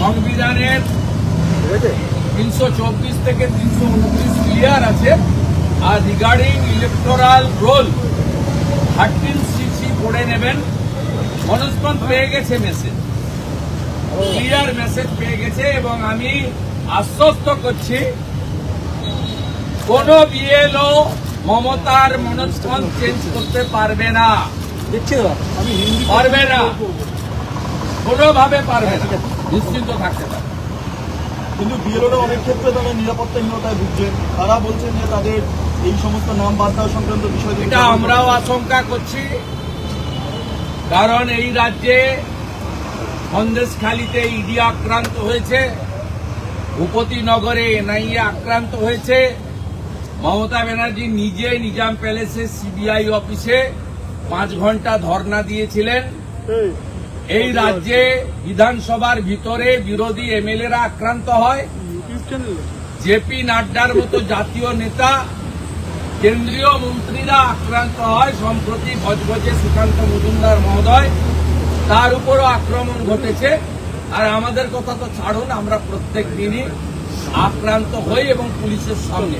সংবিধানের 324 থেকে 329 ক্লিয়ার আছে। আর রিগার্ডিং ইলেকটোরাল রোল 13cc পড়ে নেবেন। মনোজপন্থ পেয়ে গেছে মেসেজ, ক্লিয়ার মেসেজ পেয়ে গেছে, এবং আমি আশ্বস্ত করছি কোন বিএলও মমতার মনোজপন্থ চেঞ্জ করতে পারবে না, পারবে না, কোনোভাবে পারবে না, নিশ্চিন্ত থাকতে পারে। কিন্তু বিএলওরা অনেক ক্ষেত্রে তারা নিরাপত্তাহীনতায় ভুগছেন, তারা বলছেন যে তাদের এই সমস্ত নাম বাদ দেওয়া সংক্রান্ত বিষয় এটা আমরাও আশঙ্কা করছি, কারণ এই রাজ্যে সন্দেশখালীতে ইডি আক্রান্ত হয়েছে, ভূপতিনগরে এনআইএ আক্রান্ত হয়েছে, মমতা ব্যানার্জি নিজে নিজাম প্যালেসে সিবিআই অফিসে 5 ঘন্টা ধর্ণা দিয়েছিলেন। এই রাজ্যে বিধানসভার ভিতরে বিরোধী এমএলএরা আক্রান্ত হয়, জেপি নাড্ডার মতো জাতীয় নেতা, কেন্দ্রীয় মন্ত্রীরা আক্রান্ত হয়, সম্প্রতি ভজভজে সুকান্ত মজুমদার মহোদয়, তার উপরও আক্রমণ ঘটেছে। আর আমাদের কথা তো ছাড়ুন, আমরা প্রত্যেক দিনই আক্রান্ত হই এবং পুলিশের সামনে।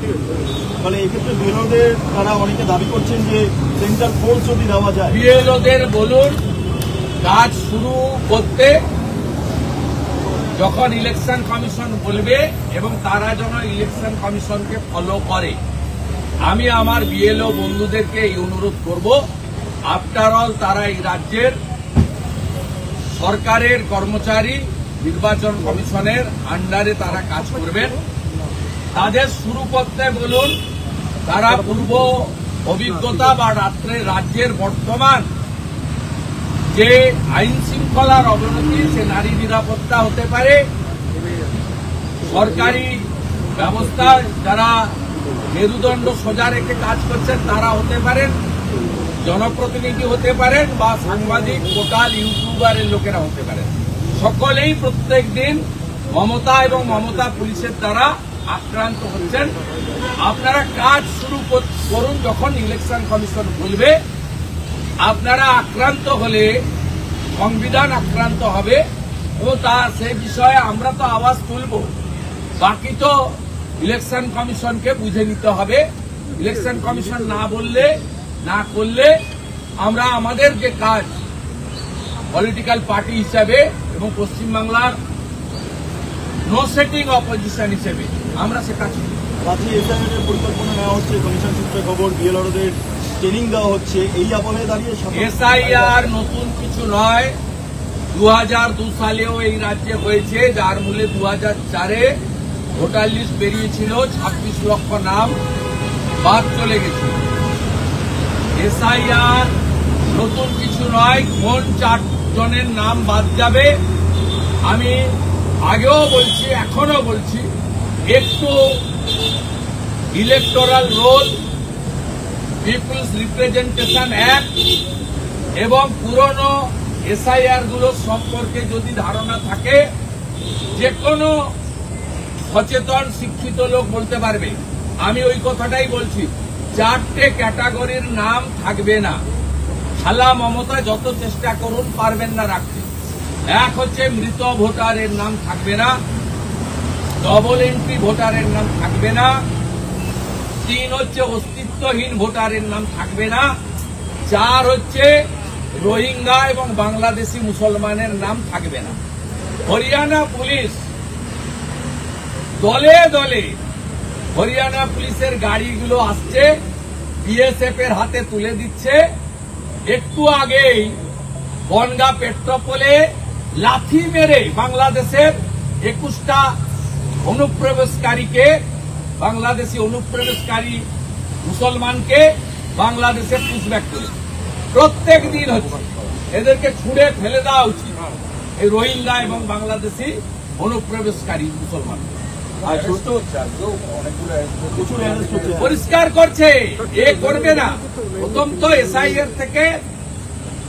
মানে এক্ষেত্রে বিএলওদের তারা অনেকে দাবি করছেন যে সেন্ট্রাল ফোর্স যদি দেওয়া যায়। বিএলওদের বলুন কাজ শুরু করতে, যখন ইলেকশন কমিশন বলবে, এবং তারা যেন ইলেকশন কমিশনকে ফলো করে। আমি আমার বিএলও বন্ধুদেরকে এই অনুরোধ করব, আফটার অল তারা এই রাজ্যের সরকারের কর্মচারী, নির্বাচন কমিশনের আন্ডারে তারা কাজ করবেন, তাদের শুরু করতে বলুন। তারা পূর্ব অভিজ্ঞতা বা রাজ্যের বর্তমান যে আইন শৃঙ্খলার অবনতি, সে নারী নিরাপত্তা হতে পারে, সরকারি ব্যবস্থায় যারা মেরুদণ্ড সোজা রেখে কাজ করছেন তারা হতে পারেন, জনপ্রতিনিধি হতে পারেন, বা সাংবাদিক, পোর্টাল, ইউটিউবারের লোকেরা হতে পারেন। সকলেই প্রত্যেক দিন মমতা এবং মমতা পুলিশের দ্বারা আক্রান্ত হচ্ছেন। আপনারা কাজ শুরু করুন, যখন ইলেকশন কমিশন বলবে। আপনারা আক্রান্ত হলে সংবিধান আক্রান্ত হবে, এবং সেই বিষয়ে আমরা তো আওয়াজ তুলব, বাকি তো ইলেকশন কমিশনকে বুঝে নিতে হবে। ইলেকশন কমিশন না বললে, না করলে আমরা আমাদের যে কাজ পলিটিক্যাল পার্টি হিসাবে এবং পশ্চিমবাংলার নো সেটিং অপোজিশন হিসেবে আমরা সে কাজ করি। রাজ্যে এসআইআর পরিকল্পনা নেওয়া হচ্ছে, কমিশন সূত্রে খবর, বিএলওদের ট্রেনিং দেওয়া হচ্ছে, এই আবহে দাঁড়িয়ে এসআইআর নতুন কিছু নয়। 2002 সালেও এই রাজ্যে হয়েছে, যার মূলে 2004-এ ভোটার লিস্ট বেরিয়েছিল, 26 লক্ষ নাম বাদ চলে গেছে। এসআইআর নতুন কিছু নয়, কোন 4 জনের নাম বাদ যাবে। আমি আগেও বলছি, এখনো বলছি, একটু electoral roll, people's representation act এবং পুরনো এসআইআর গুলো সম্পর্কে যদি ধারণা থাকে, যে কোনো সচেতন শিক্ষিত লোক বলতে পারবে। আমি ওই কথাটাই বলছি, 4টে ক্যাটাগরির নাম থাকবে না। খালা মমতা যত চেষ্টা করুন পারবেন না রাখতে। এক হচ্ছে মৃত ভোটারের নাম থাকবে না, ডবল এন্ট্রি ভোটারের নাম থাকবে না, 3 হচ্ছে অস্তিত্বহীন ভোটারের নাম থাকবে না, 4 হচ্ছে রোহিঙ্গা এবং বাংলাদেশি মুসলমানের নাম থাকবে না। হরিয়ানা পুলিশ দলে দলে, হরিয়ানা পুলিশের গাড়িগুলো আসছে, বিএসএফ এর হাতে তুলে দিচ্ছে। একটু আগেই বনগা পেট্রোপোলে লাথি মেরে বাংলাদেশের 21টা অনুপ্রবেশকারীকে, বাংলাদেশি অনুপ্রবেশকারী মুসলমানকে বাংলাদেশে পুশব্যাক করে প্রত্যেক দিন হচ্ছে। এদেরকে ছুঁড়ে ফেলে দেওয়া উচিত, এই রোহিঙ্গা এবং বাংলাদেশি অনুপ্রবেশকারী মুসলমান। পরিষ্কার করছে, এ করবে না। প্রথম তো এসআইআর থেকে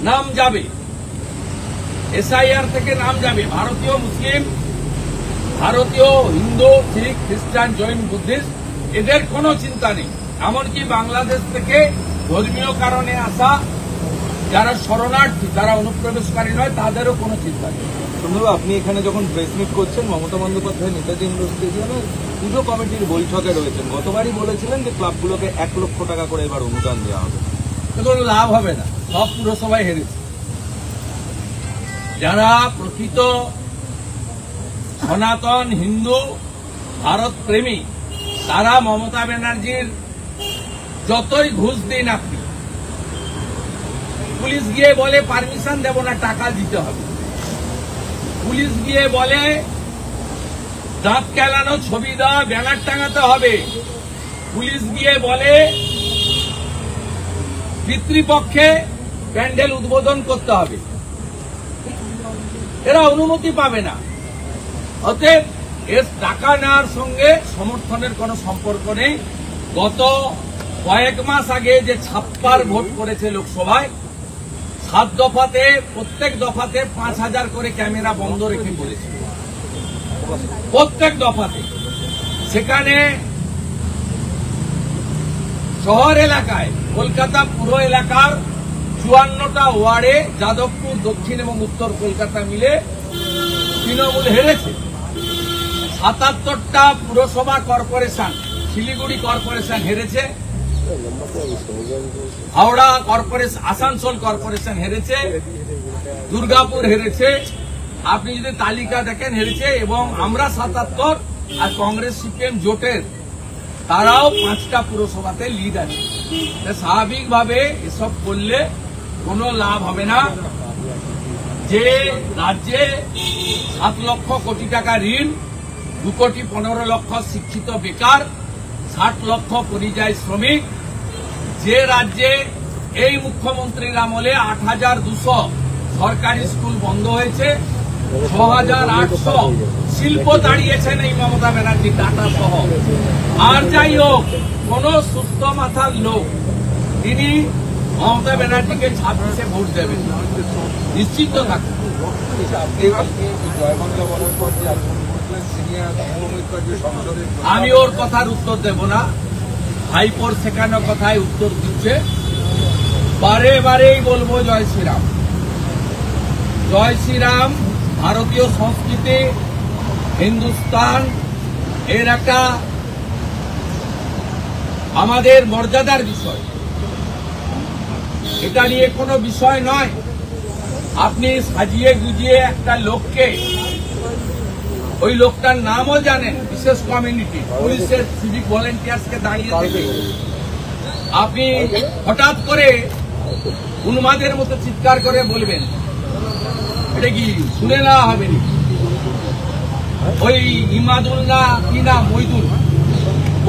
নাম যাবে, এসআইআর থেকে নাম যাবে ভারতীয় মুসলিম, ভারতীয় হিন্দু, শিখ, খ্রিস্টান, জৈন, বুদ্ধিস্ট, এদের কোনো চিন্তা নেই। এমনকি বাংলাদেশ থেকে ধর্মীয় কারণে আসা যারা শরণার্থী, যারা অনুপ্রবেশকারী নয়, তাদেরও কোনো চিন্তা নেই। শুনুন, আপনি এখানে যখন প্রেস মিট করছেন, মমতা বন্দ্যোপাধ্যায় নেতাজি ইন্ডোর স্টেডিয়ামে পুজো কমিটির বৈঠকে রয়েছেন। গতবারই বলেছিলেন যে ক্লাবগুলোকে 1 লক্ষ টাকা করে এবার অনুদান দেওয়া হবে। কোনো লাভ হবে না, সব পুরসভায় হেরেছে। যারা প্রকৃত সনাতন হিন্দু ভারত প্রেমী, তারা মমতা ব্যানার্জির যতই ঘুষ দিন আপনি, পুলিশ গিয়ে বলে পারমিশন দেব না, টাকা দিতে হবে। পুলিশ গিয়ে বলে দাঁত কেলানো, ছবি দেওয়া, ব্যানার টাঙাতে হবে। পুলিশ গিয়ে বলে পিতৃপক্ষে প্যান্ডেল উদ্বোধন করতে হবে। এরা অনুমতি পাবে না। অতএব এর টাকা নেওয়ার সঙ্গে সমর্থনের কোনো সম্পর্ক নেই। গত কয়েক মাস আগে যে 56 ভোট করেছে লোকসভায়, 7 দফাতে, প্রত্যেক দফাতে 5,000 করে ক্যামেরা বন্ধ রেখে করেছে, প্রত্যেক দফাতে। সেখানে শহর এলাকায়, কলকাতা পুরো এলাকার 54টা ওয়ার্ডে, যাদবপুর, দক্ষিণ এবং উত্তর কলকাতা মিলে তৃণমূল হেরেছে। 77টা পুরসভা কর্পোরেশন, শিলিগুড়ি কর্পোরেশন হেরেছে, হাওড়া কর্পোরেশন, আসানসোল কর্পোরেশন হেরেছে, দুর্গাপুর হেরেছে। আপনি যদি তালিকা দেখেন, হেরেছে। এবং আমরা 77 আর কংগ্রেস সিপিএম জোটের তারাও 5টা পুরসভাতে লিড আছে। স্বাভাবিকভাবে এসব করলে কোনো লাভ হবে না। যে রাজ্যে 7 লক্ষ কোটি টাকা ঋণ, 2 কোটি 15 লক্ষ শিক্ষিত বেকার, 60 লক্ষ পরিযায়ী শ্রমিক, যে রাজ্যে এই মুখ্যমন্ত্রীর আমলে 8,200 সরকারি স্কুল বন্ধ হয়েছে, 6,800 শিল্প দাঁড়িয়েছেন এই মমতা ব্যানার্জি টাটা সহ। আর যাই হোক, কোন সুস্থ মাথার লোক তিনি মমতা ব্যানার্জিকে 26-এ ভোট দেবেন, নিশ্চিত থাকুন। আমি ওর কথার উত্তর দেব না, ভাইপোর শেখানো কথায় উত্তর দিচ্ছে। বারে বারেই বলবো জয় শ্রীরাম, জয় শ্রীরাম। ভারতীয় সংস্কৃতি, হিন্দুস্তান এর একটা আমাদের মর্যাদার বিষয়, এটা নিয়ে কোনো বিষয় নয়। আপনি সাজিয়ে গুজিয়ে একটা লোককে, ওই লোকটার নামও জানেন, বিশেষ কমিউনিটি, পুলিশের সিভিক ভলেন্টিয়ার্সকে দাঁড়িয়ে থেকে আপনি হঠাৎ করে উন্মাদের মতো চিৎকার করে বলবেন, এটা কি শুনে নেওয়া হবে না? ওই ইমাদুল্লাহ কি না, মইদুল,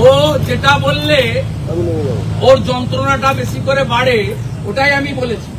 ও যেটা বললে ওর যন্ত্রণাটা বেশি করে বাড়ে, ওটাই আমি বলেছি।